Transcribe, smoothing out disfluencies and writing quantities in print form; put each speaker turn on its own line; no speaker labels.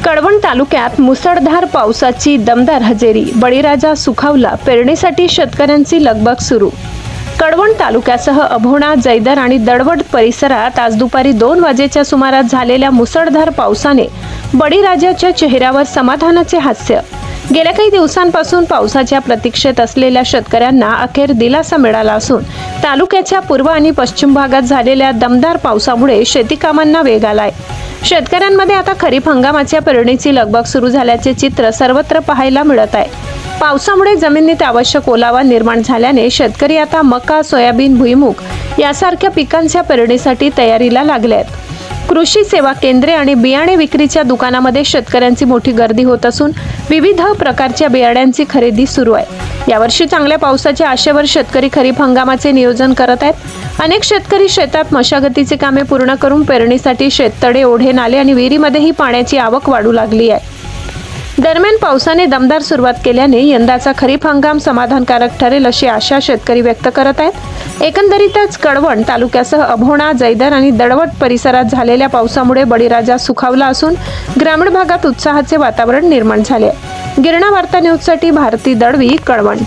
कळवण तालुक्यात मुसळधार पावसाची दमदार हजेरी. बळीराजा सुखावला, पेरणीसाठी शेतकऱ्यांची लगबग सुरू. कळवण तालुक्यासह अभोणा, जैदर आणि दडवड परिसरात आज दुपारी 2 वाजेच्या सुमारास झालेल्या मुसळधार पावसाने बळीराजाच्या चेहऱ्यावर समाधानाचे हास्य. गेल्या काही दिवसांपासून पावसाच्या प्रतीक्षेत असलेल्या शेतकऱ्यांना अखेर दिलासा मिळाला असून तालुक्याच्या पूर्व आणि पश्चिम भागात झालेल्या दमदार पावसामुळे शेती कामांना वेग आलाय. शेतकऱ्यांमध्ये आता खरीप हंगामाच्या पेरणीची लगबग सुरू झाल्याचे चित्र सर्वत्र पाहायला मिळत आहे. पावसामुळे जमिनीत आवश्यक ओलावा निर्माण झाल्याने शेतकरी आता मका, सोयाबीन, भुईमूग यासारख्या पिकांच्या पेरणीसाठी तयारीला लागले आहेत. कृषी सेवा केंद्रे आणि बियाणे विक्रीच्या दुकानामध्ये शेतकऱ्यांची मोठी गर्दी होत असून विविध प्रकारच्या बियाण्यांची खरेदी सुरू आहे. यावर्षी चांगल्या पावसाच्या आशेवर शेतकरी खरीप हंगामाचे नियोजन करत आहेत. अनेक शेतकरी शेतात मशागतीचे कामे पूर्ण करून पेरणीसाठी शेततळे, ओढे, नाले आणि विहिरीमध्येही पाण्याची आवक वाढू लागली आहे. दरम्यान पावसाने दमदार सुरुवात केल्याने यंदाचा खरीप हंगाम समाधानकारक ठरेल अशी आशा शेतकरी व्यक्त करत आहेत. एकंदरीतच कळवण तालुक्यासह अभोणा, जैदर आणि दडवड परिसरात झालेल्या पावसामुळे बळीराजा सुखावला असून ग्रामीण भागात उत्साहाचे वातावरण निर्माण झाले आहे. गिरणा वार्ता न्यूजसाठी भारती दळवी, कळवण.